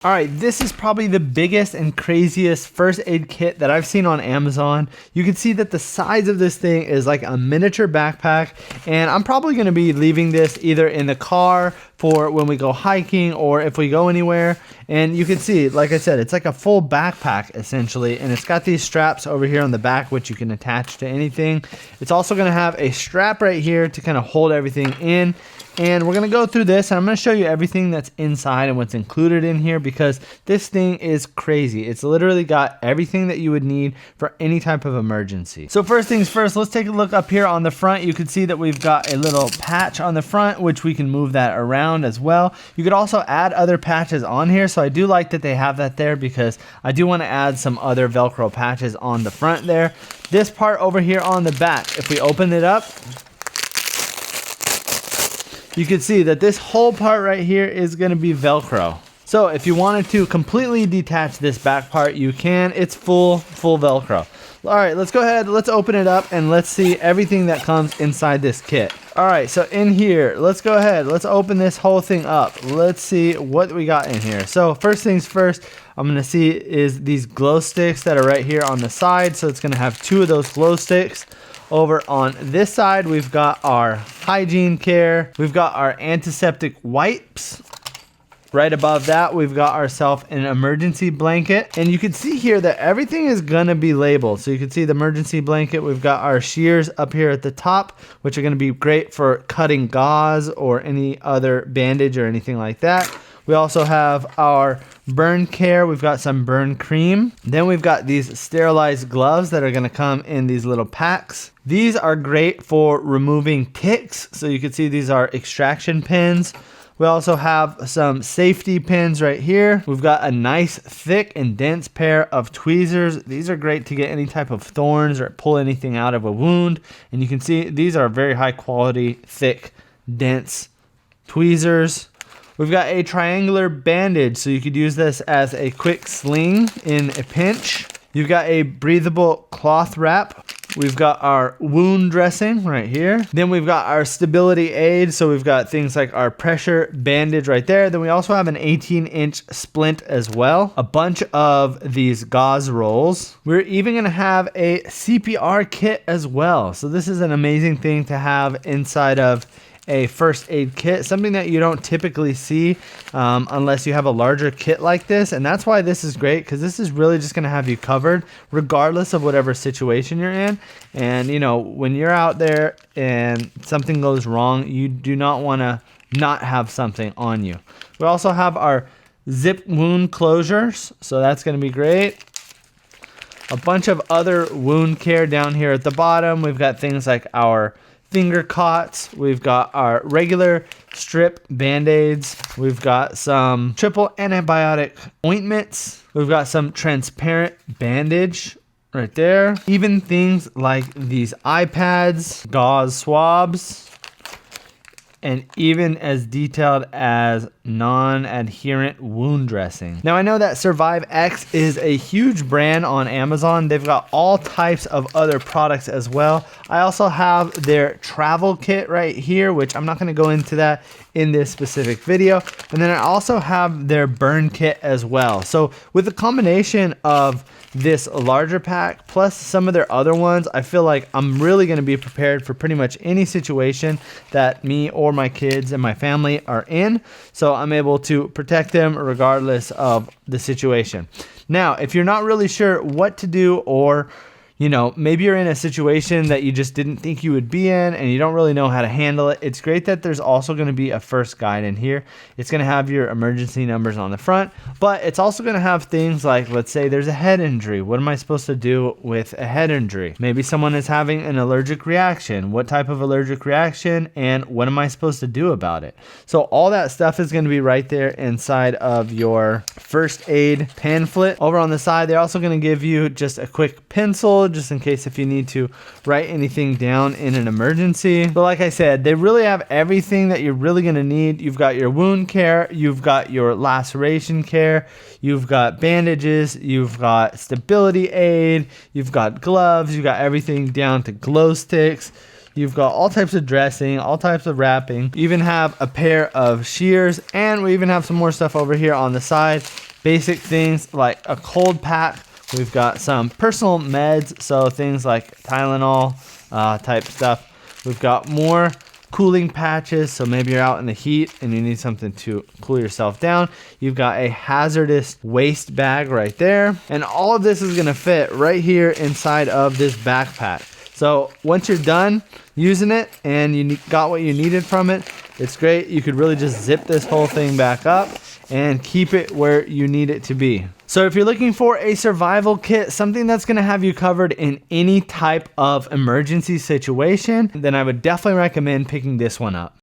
All right, this is probably the biggest and craziest first aid kit that I've seen on Amazon. You can see that the size of this thing is like a miniature backpack, and I'm probably going to be leaving this either in the car for when we go hiking or if we go anywhere. And you can see, like I said, it's like a full backpack essentially, and it's got these straps over here on the back which you can attach to anything. It's also going to have a strap right here to kind of hold everything in. And we're going to go through this, and I'm going to show you everything that's inside and what's included in here, because this thing is crazy. It's literally got everything that you would need for any type of emergency. So first things first, let's take a look up here on the front. You can see that we've got a little patch on the front, which we can move that around as well. You could also add other patches on here, so I do like that they have that there because I do want to add some other Velcro patches on the front there. This part over here on the back, if we open it up, you can see that this whole part right here is going to be Velcro. So if you wanted to completely detach this back part, you can. It's full Velcro. All right, let's go ahead. Let's open it up and let's see everything that comes inside this kit. All right, so in here, let's go ahead. Let's open this whole thing up. Let's see what we got in here. So first things first, I'm going to see is these glow sticks that are right here on the side. So it's going to have 2 of those glow sticks. Over on this side, we've got our hygiene care. We've got our antiseptic wipes. Right above that, we've got ourselves an emergency blanket. And you can see here that everything is gonna be labeled. So you can see the emergency blanket. We've got our shears up here at the top, which are gonna be great for cutting gauze or any other bandage or anything like that. We also have our burn care. We've got some burn cream. Then we've got these sterilized gloves that are going to come in these little packs. These are great for removing ticks. So you can see these are extraction pins. We also have some safety pins right here. We've got a nice thick and dense pair of tweezers. These are great to get any type of thorns or pull anything out of a wound. And you can see these are very high quality, thick, dense tweezers. We've got a triangular bandage, so you could use this as a quick sling in a pinch. You've got a breathable cloth wrap. We've got our wound dressing right here. Then we've got our stability aid. So we've got things like our pressure bandage right there. Then we also have an 18-inch splint as well. A bunch of these gauze rolls. We're even going to have a CPR kit as well. So this is an amazing thing to have inside of a first aid kit, something that you don't typically see unless you have a larger kit like this. And that's why this is great, because this is really just going to have you covered regardless of whatever situation you're in. And you know, when you're out there and something goes wrong, you do not want to not have something on you. We also have our zip wound closures, so that's going to be great. A bunch of other wound care down here at the bottom. We've got things like our finger cots. We've got our regular strip band-aids. We've got some triple antibiotic ointments. We've got some transparent bandage right there. Even things like these iPads, gauze swabs, and even as detailed as non-adherent wound dressing. Now I know that SurviveX is a huge brand on Amazon. They've got all types of other products as well. I also have their travel kit right here, which I'm not going to go into that in this specific video. And then I also have their burn kit as well. So with the combination of this larger pack plus some of their other ones, I feel like I'm really going to be prepared for pretty much any situation that me or my kids and my family are in. So I'm able to protect them regardless of the situation. Now, if you're not really sure what to do, or you know, maybe you're in a situation that you just didn't think you would be in and you don't really know how to handle it, it's great that there's also going to be a first guide in here. It's going to have your emergency numbers on the front, but it's also going to have things like, let's say there's a head injury. What am I supposed to do with a head injury? Maybe someone is having an allergic reaction. What type of allergic reaction, and what am I supposed to do about it? So all that stuff is going to be right there inside of your first aid pamphlet. Over on the side, they're also going to give you just a quick pencil, just in case if you need to write anything down in an emergency. But like I said, they really have everything that you're really going to need. You've got your wound care, you've got your laceration care, you've got bandages, you've got stability aid, you've got gloves, you've got everything down to glow sticks. You've got all types of dressing, all types of wrapping. You even have a pair of shears, and we even have some more stuff over here on the side. basic things like a cold pack. We've got some personal meds, so things like Tylenol type stuff. We've got more cooling patches, so maybe you're out in the heat and you need something to cool yourself down. You've got a hazardous waste bag right there, and all of this is going to fit right here inside of this backpack. So once you're done using it and you got what you needed from it, it's great. You could really just zip this whole thing back up and keep it where you need it to be. So if you're looking for a survival kit, something that's gonna have you covered in any type of emergency situation, then I would definitely recommend picking this one up.